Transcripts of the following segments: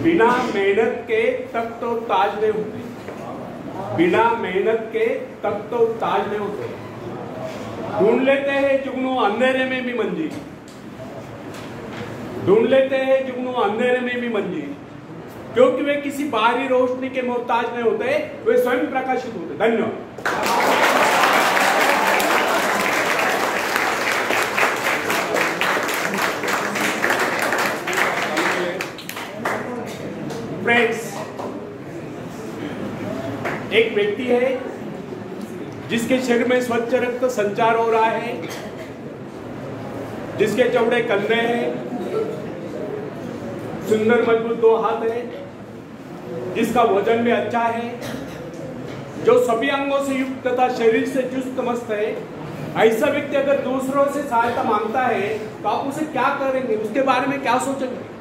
बिना मेहनत के तक तो ताज नहीं होते, बिना मेहनत के तक तो ताज नहीं होते। ढूंढ लेते हैं जुगनू अंधेरे में भी मंजिल, ढूंढ लेते हैं जुगनू अंधेरे में भी मंजिल, क्योंकि वे किसी बाहरी रोशनी के मोहताज नहीं होते, वे स्वयं प्रकाशित होते। धन्यवाद। फ्रेंड्स, एक व्यक्ति है जिसके शरीर में स्वच्छ रक्त संचार हो रहा है, जिसके चौड़े कंधे हैं, सुंदर मजबूत 2 हाथ है, जिसका वजन भी अच्छा है, जो सभी अंगों से युक्त तथा शरीर से चुस्त मस्त है। ऐसा व्यक्ति अगर दूसरों से सहायता मांगता है तो आप उसे क्या करेंगे, उसके बारे में क्या सोचेंगे?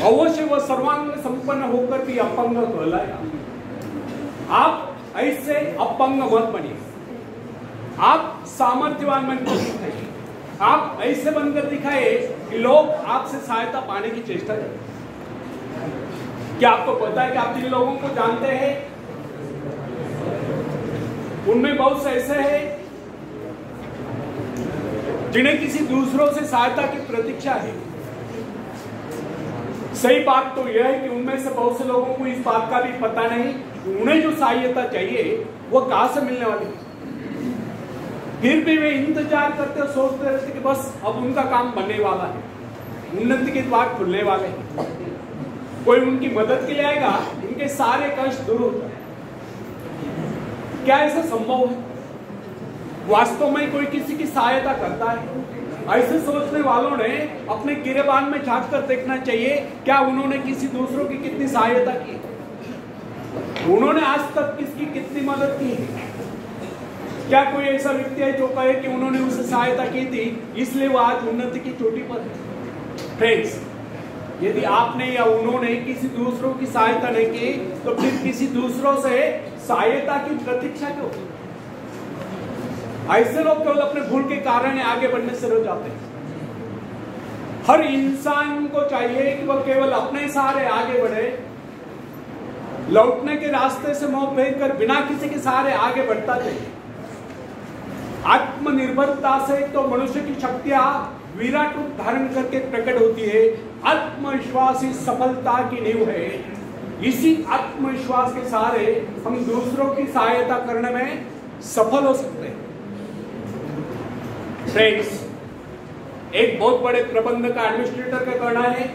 अवश्य वह सर्वांग संपन्न होकर भी अपंग कहलाएगा। आप ऐसे अपंग मत बनिए, आप सामर्थ्यवान बनकर दिखाइए, आप ऐसे बनकर दिखाए कि लोग आपसे सहायता पाने की चेष्टा करें। क्या आपको पता है कि आप जिन लोगों को जानते हैं उनमें बहुत से ऐसे हैं जिन्हें किसी दूसरों से सहायता की प्रतीक्षा है। सही बात तो यह है कि उनमें से बहुत से लोगों को इस बात का भी पता नहीं कि उन्हें जो सहायता चाहिए वो कहां से मिलने वाली है। फिर भी वे इंतजार करते और सोचते रहते कि बस अब उनका काम बनने वाला है, उन्नति के द्वार खुलने वाले हैं, कोई उनकी मदद के लिए आएगा, उनके सारे कष्ट दूर हो जाए। क्या ऐसा संभव है? वास्तव में कोई किसी की सहायता करता है? ऐसे सोचने वालों ने अपने गिरेबान में झांक कर देखना चाहिए, क्या उन्होंने किसी दूसरों की कितनी सहायता की, उन्होंने आज तक किसकी कितनी मदद की है? क्या कोई ऐसा व्यक्ति है जो कहे कि उन्होंने उसे सहायता की थी इसलिए वो आज उन्नति की चोटी पर है? फ्रेंड्स, यदि आपने या उन्होंने किसी दूसरों की सहायता नहीं की तो फिर किसी दूसरों से सहायता की प्रतीक्षा क्यों? ऐसे लोग केवल अपने भूल के कारण आगे बढ़ने से रुक जाते हैं। हर इंसान को चाहिए कि वह केवल अपने सहारे आगे बढ़े, लौटने के रास्ते से मुंह फेर कर बिना किसी के सहारे आगे बढ़ता जाए। आत्मनिर्भरता से तो मनुष्य की शक्तियां विराट रूप धारण करके प्रकट होती है। आत्मविश्वास ही सफलता की नींव है। इसी आत्मविश्वास के सहारे हम दूसरों की सहायता करने में सफल हो सकते हैं। फ्रेंड्स, एक बहुत बड़े प्रबंधक का एडमिनिस्ट्रेटर का कहना है,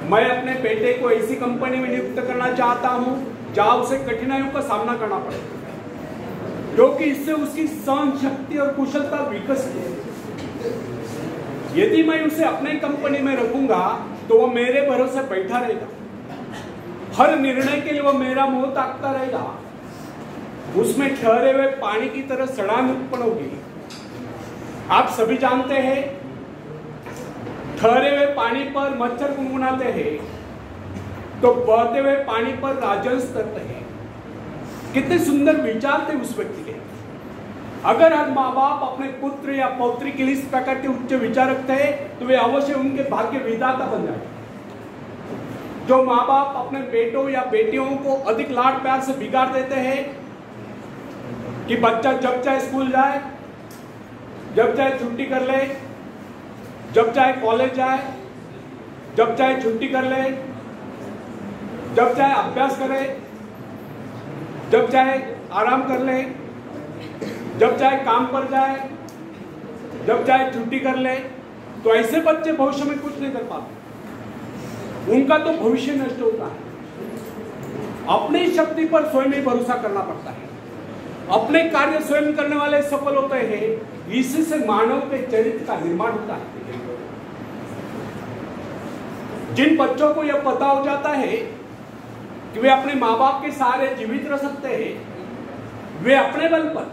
मैं अपने बेटे को ऐसी कंपनी में नियुक्त करना चाहता हूं जहां उसे कठिनाइयों का सामना करना पड़े, क्योंकि इससे उसकी सहन शक्ति और कुशलता विकसित है। यदि मैं उसे अपने कंपनी में रखूंगा तो वह मेरे भरोसे बैठा रहेगा, हर निर्णय के लिए वह मेरा मुंह ताकता रहेगा, उसमें ठहरे हुए पानी की तरह सड़ान उत्पन्न होगी। आप सभी जानते हैं, ठहरे हुए पानी पर मच्छर गुनगुनाते हैं तो बहते हुए पानी पर राजहंस करते हैं। कितने सुंदर विचार थे उस व्यक्ति के। अगर हर माँ बाप अपने पुत्र या पौत्री के लिए इस प्रकार के उच्च विचार रखते हैं तो वे अवश्य उनके भाग्य विधाता बन जाए। जो माँ बाप अपने बेटों या बेटियों को अधिक लाड प्यार से बिगाड़ देते हैं कि बच्चा जब चाहे स्कूल जाए, जब चाहे छुट्टी कर ले, जब चाहे कॉलेज जाए, जब चाहे छुट्टी कर ले, जब चाहे अभ्यास करे, जब चाहे आराम कर ले, जब चाहे काम पर जाए, जब चाहे छुट्टी कर ले, तो ऐसे बच्चे भविष्य में कुछ नहीं कर पाते। उनका तो भविष्य नष्ट होता है। अपनी शक्ति पर स्वयं ही भरोसा करना पड़ता है। अपने कार्य स्वयं करने वाले सफल होते हैं। इसी से मानव के चरित्र का निर्माण होता है। जिन बच्चों को यह पता हो जाता है कि वे अपने माँ बाप के सहारे जीवित रह सकते हैं, वे अपने बल पर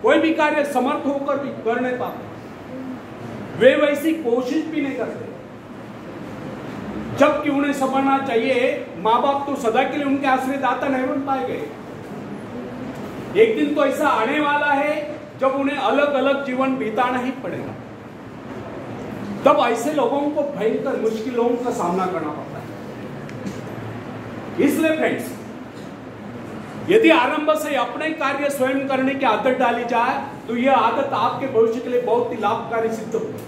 कोई भी कार्य समर्थ होकर भी कर नहीं पाते। वे वैसी कोशिश भी नहीं करते, जबकि उन्हें समझना चाहिए माँ बाप तो सदा के लिए उनके आश्रयदाता नहीं बन पाएंगे। एक दिन तो ऐसा आने वाला है जब उन्हें अलग अलग जीवन बिताना ही पड़ेगा। तब ऐसे लोगों को भयंकर मुश्किलों का सामना करना पड़ता है। इसलिए फ्रेंड्स, यदि आरंभ से अपने कार्य स्वयं करने की आदत डाली जाए तो यह आदत आपके भविष्य के लिए बहुत ही लाभकारी सिद्ध होगी।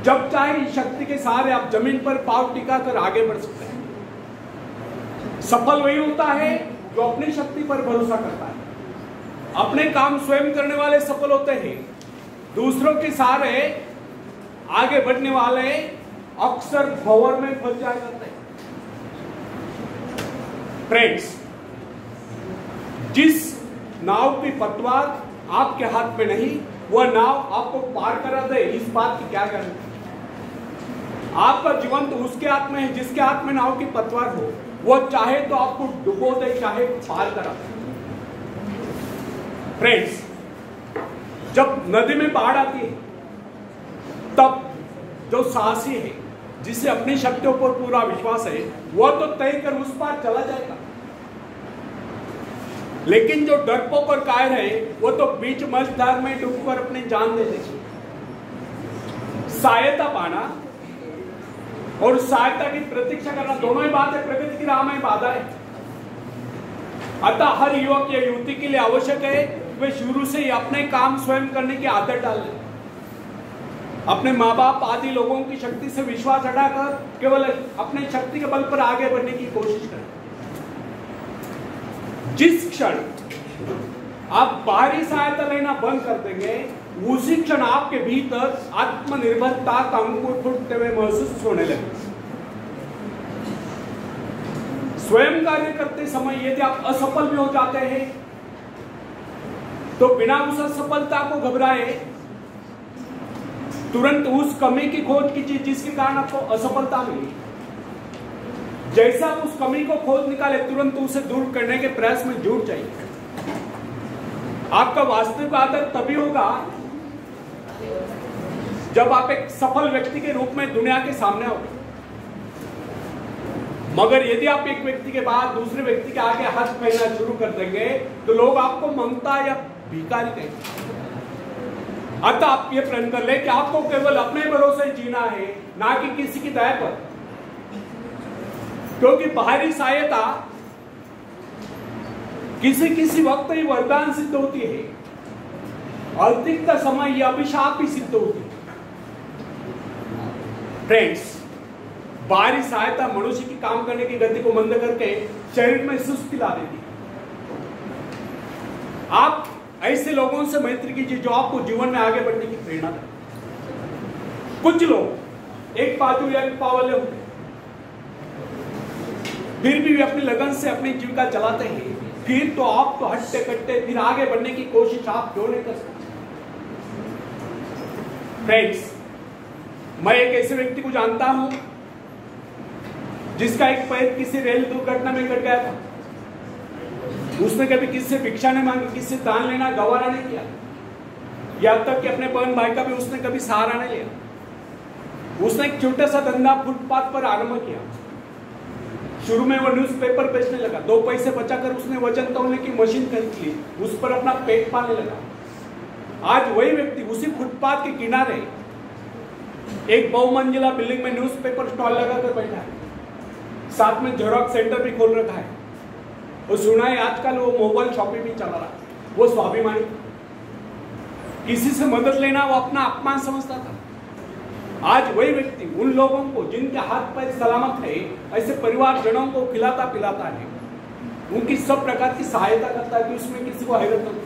जब चाहे इस शक्ति के सहारे आप जमीन पर पांव टिकाकर आगे बढ़ सकते हैं। सफल वही होता है जो अपनी शक्ति पर भरोसा करता है। अपने काम स्वयं करने वाले सफल होते हैं। दूसरों के सहारे आगे बढ़ने वाले अक्सर भंवर में फंस जाया करते हैं। फ्रेंड्स, जिस नाव की पतवार आपके हाथ में नहीं, वह नाव आपको पार करा दे, इस बात की क्या गारंटी? आपका जीवन तो उसके हाथ में है जिसके हाथ में नाव की पतवार हो। वह चाहे तो आपको डुबो दे, चाहे पार करा दे। फ्रेंड्स, जब नदी में बाढ़ आती है तब जो साहसी है, जिसे अपनी शक्तियों पर पूरा विश्वास है, वह तो तय कर उस पार चला जाएगा। लेकिन जो डरपोक और कायर है, वो तो बीच मझधार में डूबकर अपनी जान दे देगी। सहायता पाना और सहायता की प्रतीक्षा करना दोनों ही बात है, प्रगति की राह में बाधा है। अतः हर युवक या युवती के लिए आवश्यक है कि वे शुरू से ही अपने काम स्वयं करने की आदत डाल लें। अपने माँ बाप आदि लोगों की शक्ति से विश्वास हटाकर केवल अपने शक्ति के बल पर आगे बढ़ने की कोशिश करें। जिस क्षण आप बाहरी सहायता लेना बंद कर देंगे, उसी क्षण आपके भीतर आत्मनिर्भरता का अंकुर फूटते हुए महसूस होने लगे। स्वयं कार्य करते समय यदि आप असफल भी हो जाते हैं तो बिना उस असफलता को घबराए तुरंत उस कमी की खोज कीजिए जिसके कारण आपको असफलता मिली। जैसा आप उस कमी को खोज निकाले, तुरंत उसे दूर करने के प्रयास में जुट जाइए। आपका वास्तविक आदर तभी होगा जब आप एक सफल व्यक्ति के रूप में दुनिया के सामने आओगे। मगर यदि आप एक व्यक्ति के बाद दूसरे व्यक्ति के आगे हाथ फैलाना शुरू कर देंगे तो लोग आपको ममता या भिखारी कहेंगे। अतः आप ये प्रण कर ले कि आपको केवल अपने भरोसे जीना है, ना कि किसी की दया पर। क्योंकि बाहरी सहायता किसी वक्त ही वरदान सिद्ध होती है, अधिकतर समय यह अभिशाप ही सिद्ध होती है। फ्रेंड्स, बाहरी सहायता मनुष्य की काम करने की गति को मंद करके शरीर में सुस्ती ला देती है। आप ऐसे लोगों से मैत्री कीजिए जो आपको जीवन में आगे बढ़ने की प्रेरणा दें। कुछ लोग एक बाजू या एक पाव वाले होते हैं, फिर भी वे अपनी लगन से अपनी जीविका चलाते हैं। फिर तो आप तो हट्टे कट्टे फिर आगे बढ़ने की कोशिश आप क्यों नहीं कर सकते? फ्रेंड्स, मैं एक ऐसे व्यक्ति को जानता हूं जिसका एक पैर किसी रेल दुर्घटना में कट गया था। उसने कभी किसी से भिक्षा नहीं मांगी, किसी से दान लेना गवारा नहीं किया, यहां तक कि अपने बहन भाई का भी उसने कभी सहारा नहीं लिया। उसने एक छोटा सा धंधा फुटपाथ पर आरंभ किया। शुरू में वो न्यूज़पेपर बेचने लगा। 2 पैसे बचाकर उसने वजन तौलने की मशीन खरीद ली, उस पर अपना पेट पालने लगा। आज वही व्यक्ति उसी फुटपाथ के किनारे एक बहुमंजिला बिल्डिंग में न्यूज़पेपर स्टॉल लगाकर बैठा है। साथ में जेरॉक्स सेंटर भी खोल रखा है। वो सुना है आजकल वो मोबाइल शॉपिंग भी चला रहा है। वो स्वाभिमानी, किसी से मदद लेना वो अपना अपमान समझता था। आज वही व्यक्ति उन लोगों को जिनके हाथ पैर सलामत है, ऐसे परिवारजनों को खिलाता पिलाता है, उनकी सब प्रकार की सहायता करता है कि उसमें किसी को हैरत नहीं।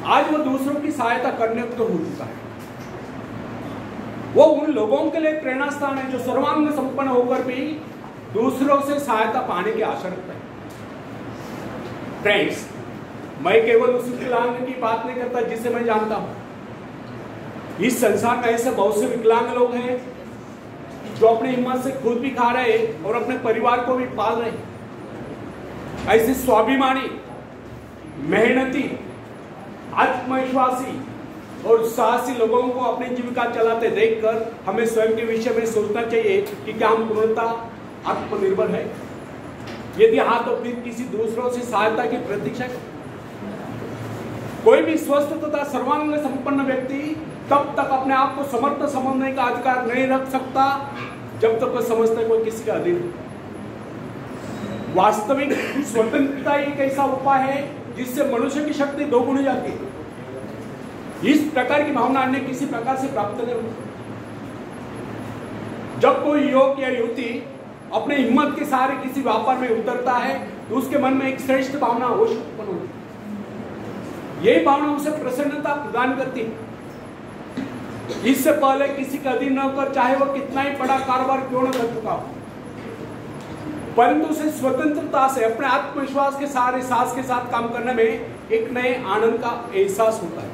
आज वो दूसरों की सहायता करने को हो चुका है। वो उन लोगों के लिए प्रेरणा स्थान है जो सर्वांग संपन्न होकर भी दूसरों से सहायता पाने की आशा रखता है। फ्रेंड्स, मैं केवल उस विकलांग की बात नहीं करता जिसे मैं जानता हूं। इस संसार में ऐसे बहुत से विकलांग लोग हैं जो अपनी हिम्मत से खुद भी खा रहे हैं और अपने परिवार को भी पाल रहे हैं। ऐसे स्वाभिमानी, मेहनती, आत्मविश्वासी और साहसी लोगों को अपनी जीविका चलाते देखकर हमें स्वयं के विषय में सोचना चाहिए कि क्या हम पूर्णतः आत्मनिर्भर है। यदि हाँ, तो फिर किसी दूसरों से सहायता की प्रतीक्षा करें। कोई भी स्वस्थ तथा सर्वांग संपन्न व्यक्ति तब तक अपने आप को समर्थ समझने का अधिकार नहीं रख सकता जब तक वो समझता है कोई किसी का अधीन है। वास्तविक स्वतंत्रता एक ऐसा उपाय है जिससे मनुष्य की शक्ति दोगुनी हो जाती है। इस प्रकार की भावना अन्य किसी प्रकार से प्राप्त नहीं होती। जब कोई युवक या युवती अपने हिम्मत के सहारे किसी व्यापार में उतरता है तो उसके मन में एक श्रेष्ठ भावना अवश्य उत्पन्न होती है। यही भावना उसे प्रसन्नता प्रदान करती है। इससे पहले किसी का अधीन न होकर चाहे वो कितना ही बड़ा कारोबार क्यों न कर चुका हो, परंतु उसे स्वतंत्रता से अपने आत्मविश्वास के सहारे साहस के साथ काम करने में एक नए आनंद का एहसास होता है।